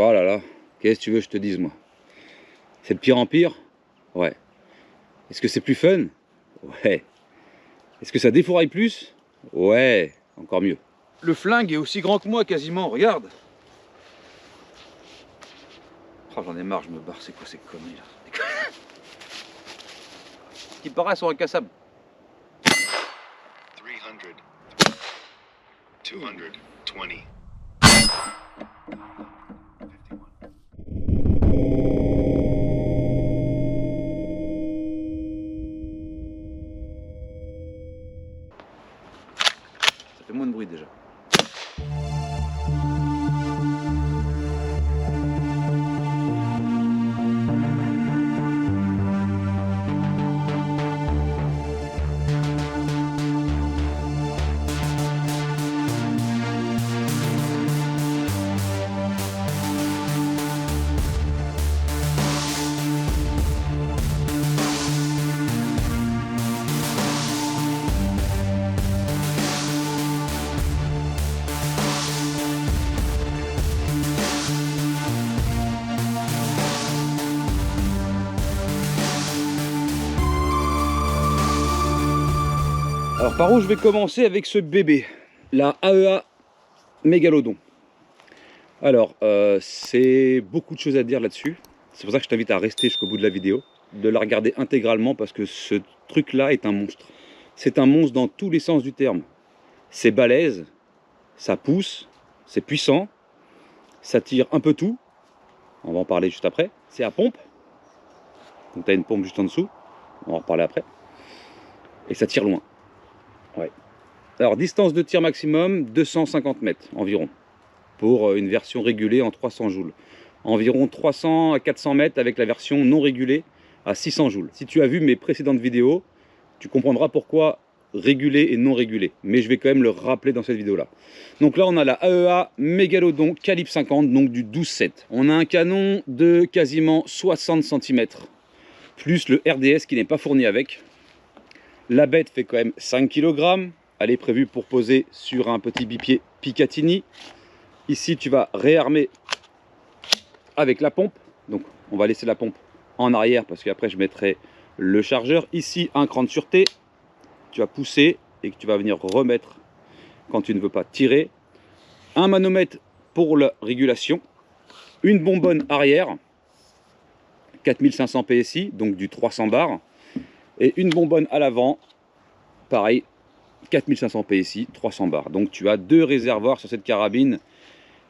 Oh là là, qu'est-ce que tu veux que je te dise, moi? C'est de pire en pire? Ouais. Est-ce que c'est plus fun? Ouais. Est-ce que ça défouraille plus? Ouais, encore mieux. Le flingue est aussi grand que moi quasiment, regarde. Oh, j'en ai marre, je me barre, c'est quoi ces conneries là? Ce qui paraît sont incassables. 300, 220. Ça fait moins de bruit déjà. Alors par où je vais commencer avec ce bébé, la AEA Mégalodon. Alors c'est beaucoup de choses à dire là-dessus, c'est pour ça que je t'invite à rester jusqu'au bout de la vidéo, de la regarder intégralement parce que ce truc là est un monstre. C'est un monstre dans tous les sens du terme. C'est balèze, ça pousse, c'est puissant, ça tire un peu tout, on va en parler juste après. C'est à pompe, donc tu as une pompe juste en dessous, on va en reparler après, et ça tire loin. Ouais. Alors distance de tir maximum 250 mètres environ pour une version régulée en 300 joules. Environ 300 à 400 mètres avec la version non régulée à 600 joules. Si tu as vu mes précédentes vidéos, tu comprendras pourquoi régulé et non régulé. Mais je vais quand même le rappeler dans cette vidéo là. Donc là on a la AEA Mégalodon calibre 50, donc du 12-7. On a un canon de quasiment 60 cm, plus le RDS qui n'est pas fourni avec. La bête fait quand même 5 kg. Elle est prévue pour poser sur un petit bipied Picatinny. Ici, tu vas réarmer avec la pompe. Donc, on va laisser la pompe en arrière parce qu'après, je mettrai le chargeur. Ici, un cran de sûreté. Tu vas pousser et que tu vas venir remettre quand tu ne veux pas tirer. Un manomètre pour la régulation. Une bonbonne arrière. 4500 PSI, donc du 300 bars. Et une bonbonne à l'avant, pareil, 4500 PSI, 300 bars. Donc tu as deux réservoirs sur cette carabine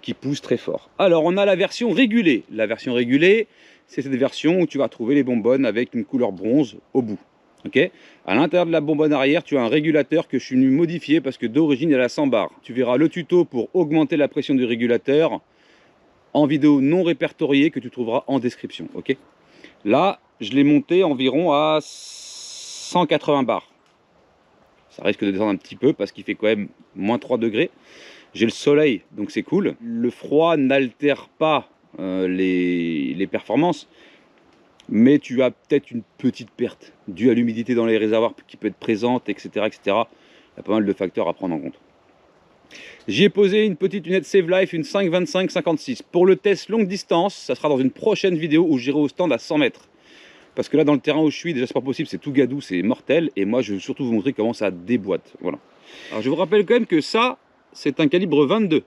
qui poussent très fort. Alors on a la version régulée. La version régulée, c'est cette version où tu vas trouver les bonbonnes avec une couleur bronze au bout. Okay, à l'intérieur de la bonbonne arrière, tu as un régulateur que je suis venu modifier parce que d'origine il est à 100 bars. Tu verras le tuto pour augmenter la pression du régulateur en vidéo non répertoriée que tu trouveras en description. Okay, là, je l'ai monté environ à 180 bars. Ça risque de descendre un petit peu parce qu'il fait quand même moins 3 degrés. J'ai le soleil, donc c'est cool. Le froid n'altère pas les performances, mais tu as peut-être une petite perte due à l'humidité dans les réservoirs qui peut être présente, etc., etc. Il y a pas mal de facteurs à prendre en compte. J'y ai posé une petite lunette Save Life, une 5-25-56. Pour le test longue distance, ça sera dans une prochaine vidéo où j'irai au stand à 100 mètres. Parce que là, dans le terrain où je suis, déjà c'est pas possible, c'est tout gadou, c'est mortel. Et moi, je veux surtout vous montrer comment ça déboîte. Voilà. Alors, je vous rappelle quand même que ça, c'est un calibre 22.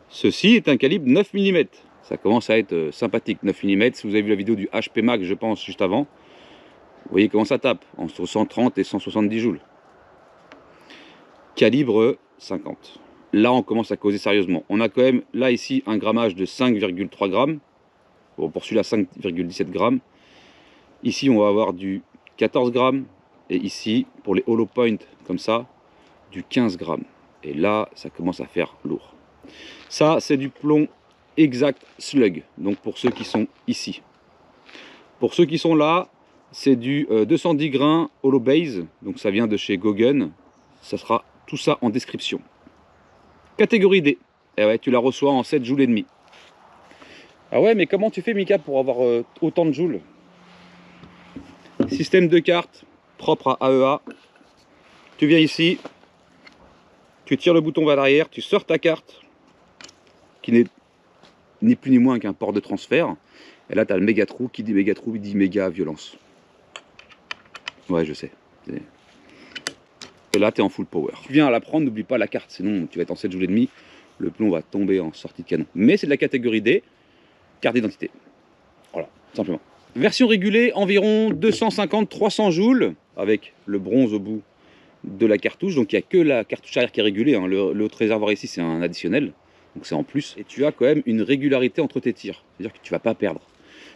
Ceci est un calibre 9 mm. Ça commence à être sympathique, 9 mm. Si vous avez vu la vidéo du HP Max, je pense, juste avant, vous voyez comment ça tape, entre 130 et 170 joules. Calibre 50. Là, on commence à causer sérieusement. On a quand même, là, ici, un grammage de 5,3 grammes. Bon, pour celui-là, 5,17 grammes. Ici, on va avoir du 14 grammes. Et ici, pour les hollow point, comme ça, du 15 grammes. Et là, ça commence à faire lourd. Ça, c'est du plomb exact slug. Donc, pour ceux qui sont ici. Pour ceux qui sont là, c'est du 210 grains hollow base. Donc, ça vient de chez Gogun. Ça sera tout ça en description. Catégorie D. Et ouais, tu la reçois en 7 joules et demi. Ah ouais, mais comment tu fais, Mika, pour avoir autant de joules? Système de carte propre à AEA. Tu viens ici, tu tires le bouton vers l'arrière, tu sors ta carte qui n'est ni plus ni moins qu'un port de transfert. Et là, tu as le méga trou. Qui dit méga trou, il dit méga violence. Ouais, je sais. Et là, tu es en full power. Tu viens à la prendre, n'oublie pas la carte, sinon tu vas être en 7 joules et demi. Le plomb va tomber en sortie de canon. Mais c'est de la catégorie D, carte d'identité. Voilà, simplement. Version régulée, environ 250-300 joules, avec le bronze au bout de la cartouche. Donc il n'y a que la cartouche arrière qui est régulée. Hein. L'autre réservoir ici, c'est un additionnel. Donc c'est en plus. Et tu as quand même une régularité entre tes tirs. C'est-à-dire que tu ne vas pas perdre.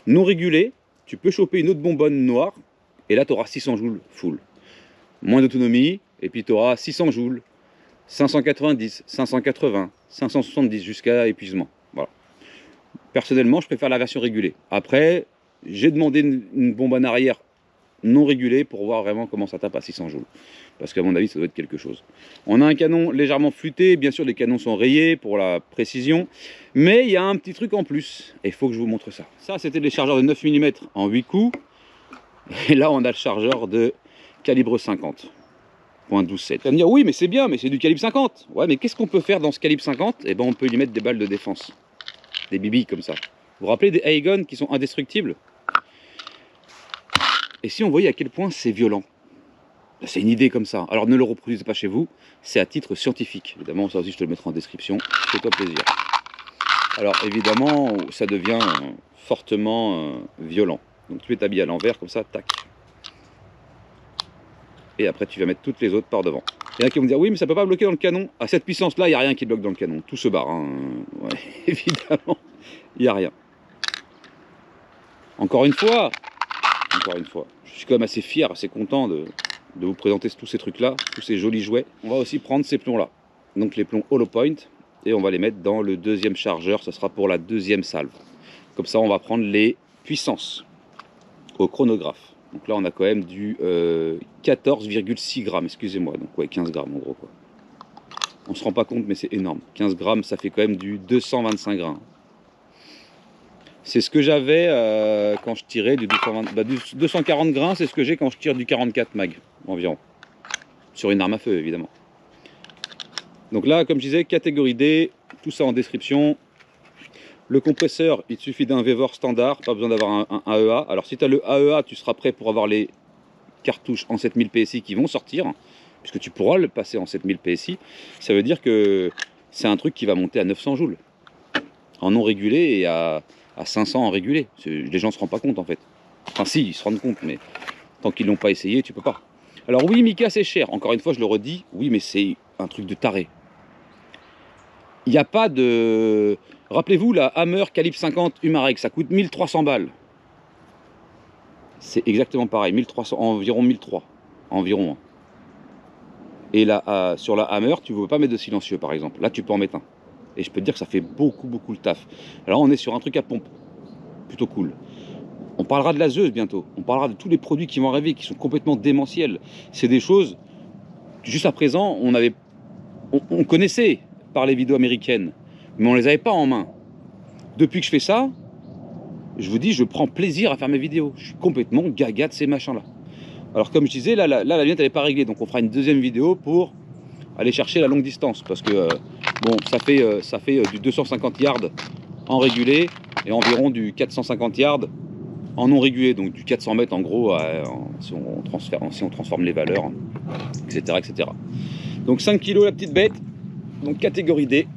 Non régulé, tu peux choper une autre bonbonne noire. Et là, tu auras 600 joules full. Moins d'autonomie. Et puis tu auras 600 joules. 590, 580, 570 jusqu'à épuisement. Voilà. Personnellement, je préfère la version régulée. Après, j'ai demandé une bonbonne arrière non régulée pour voir vraiment comment ça tape à 600 joules. Parce qu'à mon avis, ça doit être quelque chose. On a un canon légèrement flûté. Bien sûr, les canons sont rayés pour la précision. Mais il y a un petit truc en plus. Et il faut que je vous montre ça. Ça, c'était les chargeurs de 9 mm en 8 coups. Et là, on a le chargeur de calibre 50. .12.7. Tu vas me dire, oui, mais c'est bien, mais c'est du calibre 50. Ouais, mais qu'est-ce qu'on peut faire dans ce calibre 50? Eh ben, on peut y mettre des balles de défense. Des billes comme ça. Vous vous rappelez des Aegon qui sont indestructibles? Et si on voyait à quel point c'est violent? C'est une idée comme ça. Alors ne le reproduisez pas chez vous, c'est à titre scientifique. Évidemment, ça aussi je te le mettrai en description. Fais-toi plaisir. Alors évidemment, ça devient fortement violent. Donc tu mets ta bille à l'envers comme ça, tac. Et après tu vas mettre toutes les autres par devant. Il y en a qui vont me dire, oui mais ça peut pas bloquer dans le canon. À cette puissance là, il n'y a rien qui bloque dans le canon. Tout se barre, hein. Ouais, évidemment, il n'y a rien. Encore une fois, je suis quand même assez fier, assez content de vous présenter tous ces trucs là, tous ces jolis jouets. On va aussi prendre ces plombs là. Donc les plombs Hollow Point. Et on va les mettre dans le deuxième chargeur, ça sera pour la deuxième salve. Comme ça on va prendre les puissances au chronographe. Donc là, on a quand même du 14,6 grammes, excusez-moi. Donc ouais, 15 grammes en gros, quoi. On se rend pas compte, mais c'est énorme. 15 grammes, ça fait quand même du 225 grains. C'est ce que j'avais quand je tirais du 240 grains, c'est ce que j'ai quand je tire du 44 mag, environ. Sur une arme à feu, évidemment. Donc là, comme je disais, catégorie D, tout ça en description. Le compresseur, il suffit d'un Vevor standard, pas besoin d'avoir un AEA. Alors si tu as le AEA, tu seras prêt pour avoir les cartouches en 7000 PSI qui vont sortir, puisque tu pourras le passer en 7000 PSI. Ça veut dire que c'est un truc qui va monter à 900 joules, en non régulé, et à 500 en régulé. Les gens ne se rendent pas compte en fait. Enfin si, ils se rendent compte, mais tant qu'ils ne l'ont pas essayé, tu peux pas. Alors oui, Mica c'est cher, encore une fois je le redis, oui mais c'est un truc de taré. Il n'y a pas de... Rappelez-vous, la Hammer calibre 50 Umarex, ça coûte 1300 balles. C'est exactement pareil, 1300, environ 1300. Environ. Et là, sur la Hammer, tu ne veux pas mettre de silencieux, par exemple. Là, tu peux en mettre un. Et je peux te dire que ça fait beaucoup le taf. Alors, on est sur un truc à pompe. Plutôt cool. On parlera de la Zeus bientôt. On parlera de tous les produits qui vont arriver, qui sont complètement démentiels. C'est des choses... Jusqu'à présent, on connaissait par les vidéos américaines. Mais on ne les avait pas en main. Depuis que je fais ça, je vous dis, je prends plaisir à faire mes vidéos. Je suis complètement gaga de ces machins-là. Alors comme je disais, là la lunette, elle n'est pas réglée. Donc on fera une deuxième vidéo pour aller chercher la longue distance. Parce que, bon, ça fait du 250 yards en régulé et environ du 450 yards en non régulé. Donc du 400 mètres en gros, si on transforme les valeurs, etc., etc. Donc 5 kg la petite bête. Donc catégorie D.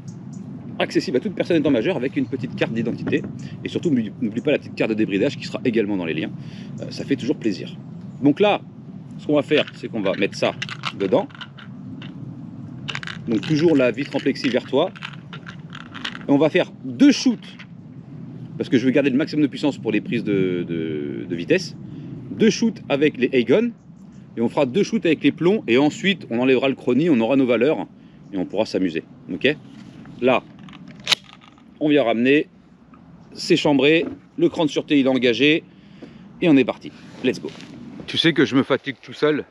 Accessible à toute personne étant majeure avec une petite carte d'identité. Et surtout, n'oublie pas la petite carte de débridage qui sera également dans les liens. Ça fait toujours plaisir. Donc là, ce qu'on va faire, c'est qu'on va mettre ça dedans. Donc toujours la vitre en plexi vers toi. Et on va faire 2 shoots. Parce que je veux garder le maximum de puissance pour les prises de vitesse. 2 shoots avec les Aegon. Et on fera 2 shoots avec les plombs. Et ensuite, on enlèvera le chrony, on aura nos valeurs. Et on pourra s'amuser. Ok ? Là, on vient ramener, c'est chambré, le cran de sûreté il est engagé, et on est parti. Let's go. Tu sais que je me fatigue tout seul.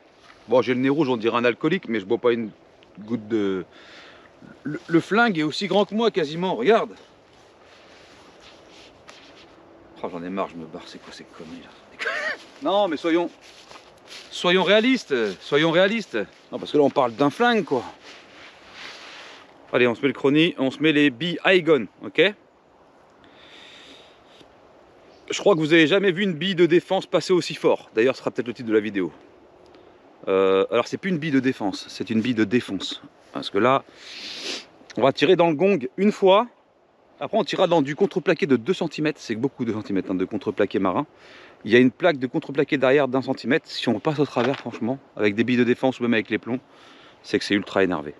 Bon, j'ai le nez rouge, on dirait un alcoolique, mais je bois pas une goutte de... Le flingue est aussi grand que moi, quasiment, regarde. Oh, j'en ai marre, je me barre, c'est quoi ces conneries là? Non, mais soyons réalistes, soyons réalistes. Non, parce que là, on parle d'un flingue, quoi. Allez, on se met le chrony, on se met les billes Aegon, ok? Je crois que vous avez jamais vu une bille de défense passer aussi fort. D'ailleurs, ce sera peut-être le titre de la vidéo. Alors, c'est plus une bille de défense, c'est une bille de défonce. Parce que là, on va tirer dans le gong une fois. Après, on tirera dans du contreplaqué de 2 cm. C'est beaucoup de centimètres hein, de contreplaqué marin. Il y a une plaque de contreplaqué derrière d'1 centimètre. Si on passe au travers, franchement, avec des billes de défense ou même avec les plombs, c'est que c'est ultra énervé.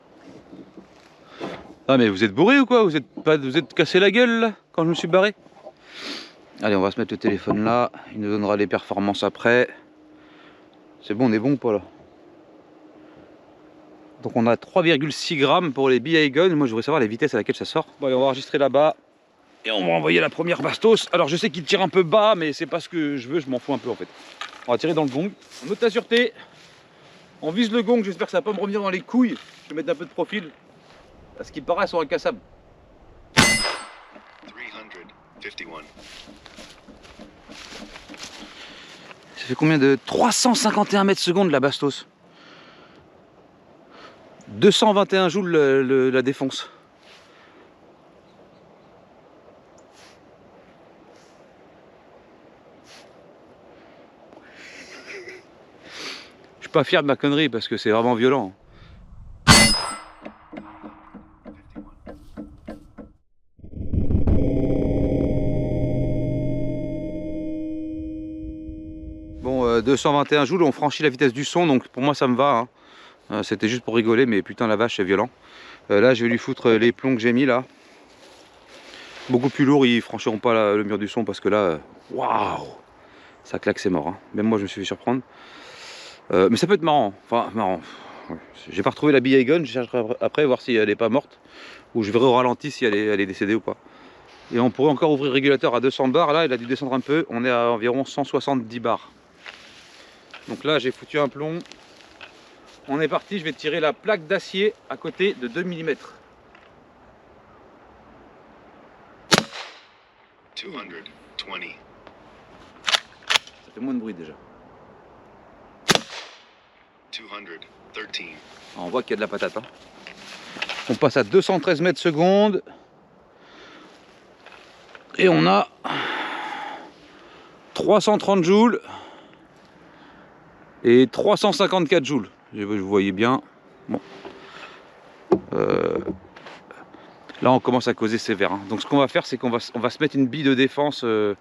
Ah, mais vous êtes bourré ou quoi? Vous êtes cassé la gueule là, quand je me suis barré? Allez, on va se mettre le téléphone là. Il nous donnera les performances après. C'est bon, on est bon ou pas là? Donc on a 3,6 grammes pour les BA Gun. Moi je voudrais savoir la vitesse à laquelle ça sort. Bon allez, on va enregistrer là-bas. Et on va envoyer la première bastos. Alors je sais qu'il tire un peu bas, mais c'est pas ce que je veux, je m'en fous un peu en fait. On va tirer dans le gong. On note la sûreté. On vise le gong, j'espère que ça va pas me revenir dans les couilles. Je vais mettre un peu de profil. À ce qui paraît, elles sont incassables. 351. Ça fait combien de 351 mètres secondes la bastos? 221 joules la défonce. Je suis pas fier de ma connerie parce que c'est vraiment violent. Bon, 221 joules, on franchit la vitesse du son, donc pour moi ça me va. Hein. C'était juste pour rigoler, mais putain la vache c'est violent. Là je vais lui foutre les plombs que j'ai mis là. Beaucoup plus lourd, ils franchiront pas le mur du son parce que là, waouh, ça claque, c'est mort. Hein. Même moi je me suis fait surprendre. Mais ça peut être marrant, enfin marrant. Ouais. J'ai pas retrouvé la BA Gun, je chercherai après voir si elle est pas morte. Ou je verrai au ralenti si elle est décédée ou pas. Et on pourrait encore ouvrir le régulateur à 200 bars, là il a dû descendre un peu, on est à environ 170 bars. Donc là j'ai foutu un plomb. On est parti, je vais tirer la plaque d'acier à côté de 2 mm. 220. Ça fait moins de bruit déjà. 213. On voit qu'il y a de la patate. Hein. On passe à 213 mètres secondes. Et on a 330 joules. Et 354 joules. Vous voyez bien. Bon. Là on commence à causer sévère. Hein. Donc ce qu'on va faire c'est qu'on va se mettre une bille de défense. Je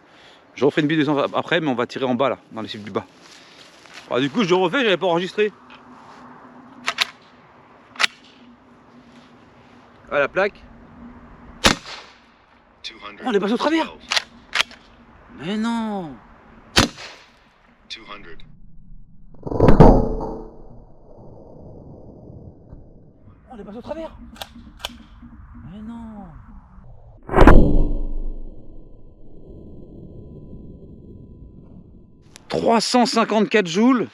refais une bille de défense après, mais on va tirer en bas là, dans les cibles du bas. Alors, du coup je refais, j'avais pas enregistré. À la plaque. Oh, on est passé au travers. Mais non. 200. On est passé au travers. Mais non. « 354 joules,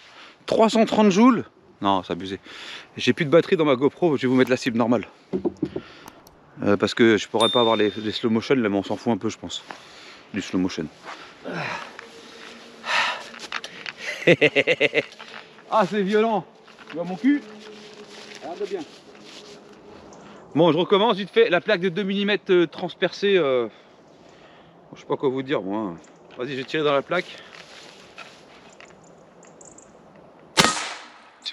330 joules. » Non, c'est abusé. J'ai plus de batterie dans ma GoPro, je vais vous mettre la cible normale. Parce que je pourrais pas avoir les slow motion, là, mais on s'en fout un peu, je pense. Du slow motion. Ah, c'est violent. Tu vois mon cul? Regarde bien. Bon, je recommence vite fait. La plaque de 2 mm transpercée. Je sais pas quoi vous dire, moi. Vas-y, j'ai tiré dans la plaque.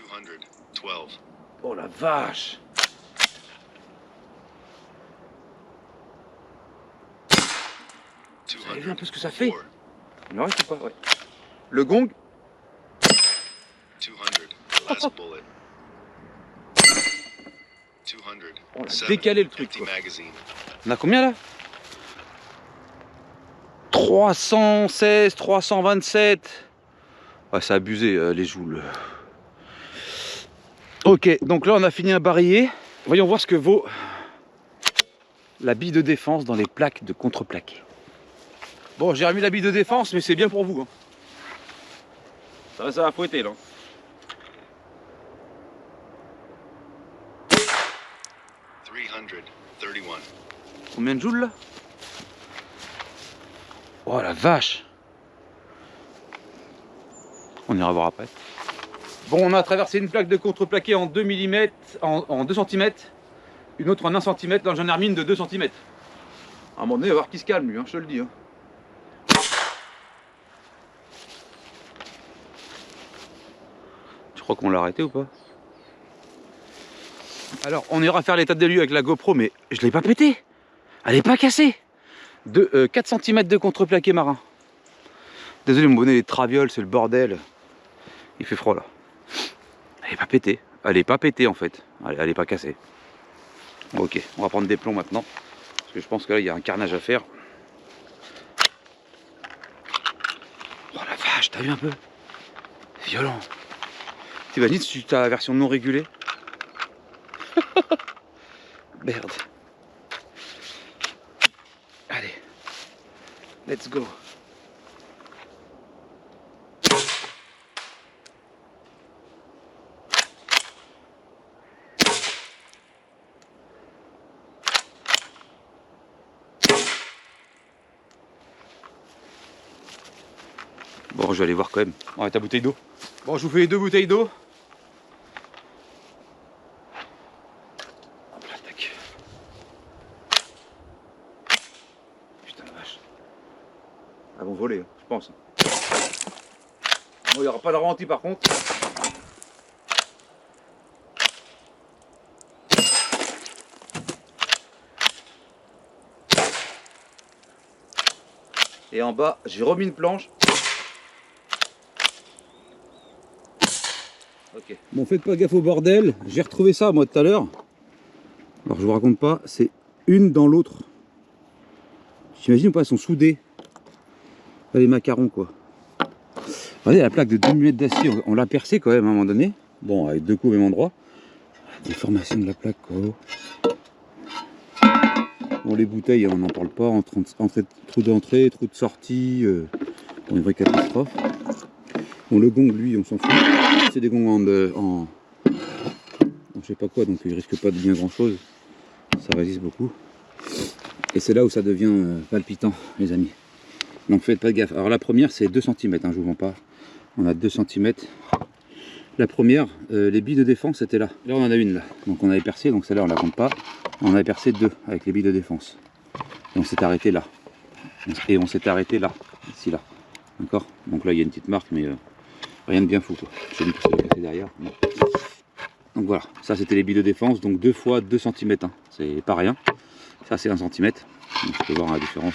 212. Oh la vache. Vous avez vu un peu ce que ça fait? Il me reste ou pas? Ouais. Le gong. 200. Last bullet. 200. On a décalé le truc, quoi. Magazine. On a combien là? 316, 327. Ouais, c'est abusé les joules. Ok, donc là on a fini un barillet. Voyons voir ce que vaut la bille de défense dans les plaques de contreplaqué. Bon, j'ai remis la bille de défense, mais c'est bien pour vous. Hein. Ça va fouetter là. 331. Combien de joules là? Oh la vache! On ira voir après. Bon, on a traversé une plaque de contreplaqué en 2 mm, en 2 cm, une autre en 1 cm, dans un hermine de 2 cm. À un moment donné, il va voir qui se calme lui, hein, je te le dis. Hein. crois qu'on l'a arrêté ou pas? Alors, on ira faire l'état des lieux avec la GoPro, mais je l'ai pas pété. Elle est pas cassée. 4 cm de contreplaqué marin. Désolé, mon bonnet les travioles, c'est le bordel. Il fait froid là. Elle est pas pétée. Elle est pas pétée en fait. Elle est pas cassée. Ok, on va prendre des plombs maintenant. Parce que je pense que là, il y a un carnage à faire. Oh la vache, t'as vu un peu? Violent. T'imagines si tu as la version non régulée? Merde. Allez. Let's go. Bon, je vais aller voir quand même. On va ta bouteille d'eau. Bon, je vous fais les 2 bouteilles d'eau. Hop là, tac. Putain de vache. Elles vont voler, je pense. Bon, il n'y aura pas de ralenti par contre. Et en bas, j'ai remis une planche. Ok. Bon, faites pas gaffe au bordel. J'ai retrouvé ça moi tout à l'heure. Alors je vous raconte pas, c'est une dans l'autre. J'imagine pas, elles sont soudées. Pas les macarons quoi. Regardez la plaque de 2 mm d'acier, on l'a percée quand même à un moment donné. Bon, avec 2 coups au même endroit. Déformation de la plaque quoi. Bon, les bouteilles, on n'en parle pas. Trou d'entrée, trou de sortie. Une vraie catastrophe. Bon, le gong, lui, on s'en fout. C'est des gongs en je sais pas quoi, donc il risque pas de bien grand chose. Ça résiste beaucoup. Et c'est là où ça devient palpitant, les amis. Donc faites pas gaffe. Alors la première, c'est 2 cm, hein, je vous mens pas. On a 2 cm. La première, les billes de défense étaient là. Là, on en a une là. Donc on avait percé, donc celle-là, on la compte pas. On avait percé 2 avec les billes de défense. Et on s'est arrêté là. Et on s'est arrêté là, ici là. D'accord? Donc là, il y a une petite marque, mais rien de bien fou quoi. Je sais même pas si c'est cassé derrière. Non. Donc voilà, ça c'était les billes de défense, donc 2 fois 2 cm, hein. C'est pas rien. Ça c'est 1 cm, donc tu peux voir la différence.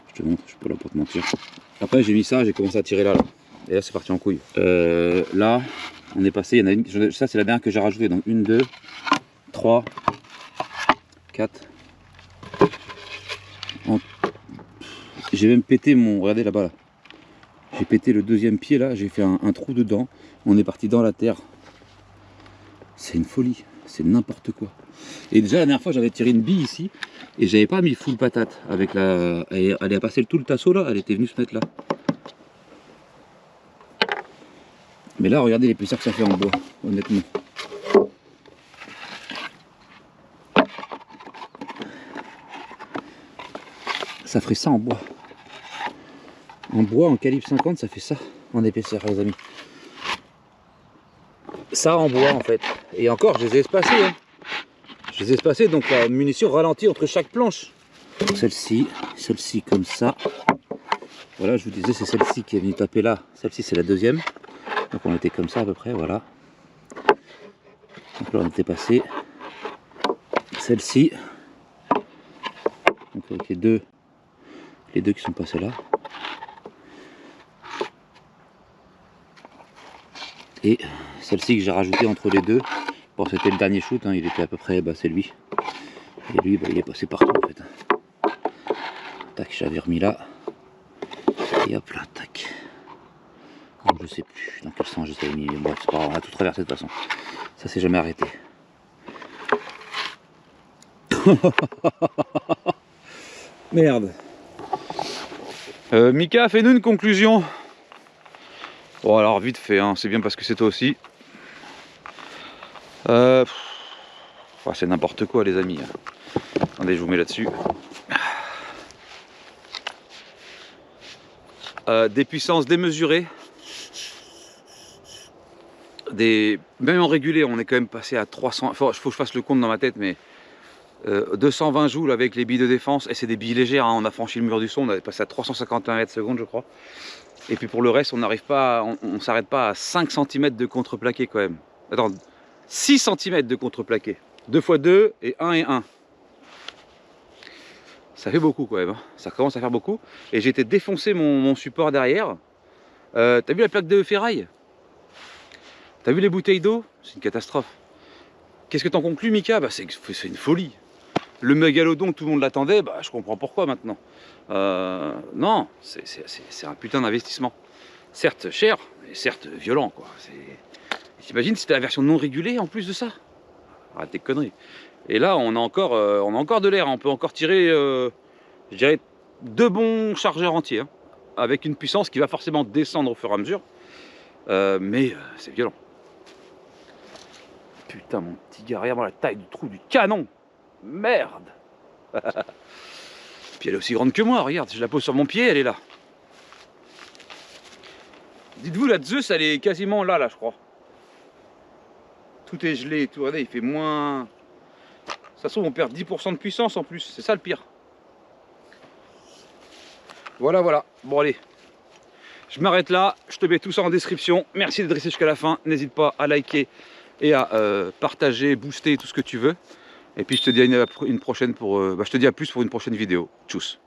Je te montre, je peux là pas te mentir. Après j'ai mis ça, j'ai commencé à tirer là. Et là c'est parti en couille. Là, on est passé, il y en a une, ça c'est la dernière que j'ai rajoutée, donc 1, 2, 3, 4. J'ai même pété mon, regardez là-bas là. J'ai pété le 2e pied là, j'ai fait un trou dedans. On est parti dans la terre. C'est une folie, c'est n'importe quoi. Et déjà la dernière fois j'avais tiré une bille ici et j'avais pas mis full patate avec la. Elle a passé tout le tasseau là, elle était venue se mettre là. Mais là regardez l'épaisseur que ça fait en bois, honnêtement. Ça ferait ça en bois. En bois, en calibre 50, ça fait ça en épaisseur les amis. Ça en bois en fait. Et encore, je les ai espacés. Hein. Je les ai espacés, donc la munition ralentit entre chaque planche. Celle-ci comme ça. Voilà, je vous disais, c'est celle-ci qui est venue taper là. Celle-ci, c'est la 2e. Donc on était comme ça à peu près, voilà. Donc là, on était passé. Celle-ci. Donc avec les deux qui sont passés là. Et celle-ci que j'ai rajoutée entre les deux. Bon, c'était le dernier shoot, hein, il était à peu près, bah, c'est lui. Et lui, bah, il est passé partout en fait. Tac, j'avais remis là. Et hop là, tac. Donc, je sais plus dans quel sens je t'avais mis. Bon, c'est pas grave, on a tout traversé de toute façon. Ça s'est jamais arrêté. Merde. Mika, fais-nous une conclusion. Bon alors vite fait, hein, c'est bien parce que c'est toi aussi. C'est n'importe quoi les amis. Attendez, je vous mets là-dessus. Des puissances démesurées. Même en régulé, on est quand même passé à 300. Faut que je fasse le compte dans ma tête, mais 220 joules avec les billes de défense, et c'est des billes légères, hein. On a franchi le mur du son, on avait passé à 351 mètres secondes je crois. Et puis pour le reste, on n'arrive pas, on s'arrête pas à 5 cm de contreplaqué quand même. Attends, 6 cm de contreplaqué. 2 x 2 et 1 et 1. Ça fait beaucoup quand même, hein. Ça commence à faire beaucoup. Et j'ai été défoncer mon support derrière. T'as vu la plaque de ferraille? T'as vu les bouteilles d'eau? C'est une catastrophe. Qu'est-ce que t'en conclus, Mika? Bah, c'est une folie. Le mégalodon, tout le monde l'attendait, bah, je comprends pourquoi maintenant. Non, c'est un putain d'investissement. Certes cher, mais certes violent, quoi. T'imagines si c'était la version non régulée en plus de ça? Arrête tes conneries. Et là, on a encore de l'air. On peut encore tirer, je dirais, 2 bons chargeurs entiers, hein, avec une puissance qui va forcément descendre au fur et à mesure. Mais c'est violent. Putain, mon petit gars, regarde-moi la taille du trou du canon. Merde. Puis elle est aussi grande que moi, regarde, je la pose sur mon pied, elle est là. Dites-vous, la Zeus, elle est quasiment là, je crois. Tout est gelé et tout, regardez, il fait moins... Ça se trouve, on perd 10% de puissance en plus, c'est ça le pire. Voilà, voilà, bon allez. Je m'arrête là, je te mets tout ça en description. Merci d'être resté jusqu'à la fin, n'hésite pas à liker et à partager, booster, tout ce que tu veux. Et puis je te dis à une prochaine je te dis à plus pour une prochaine vidéo. Tchuss.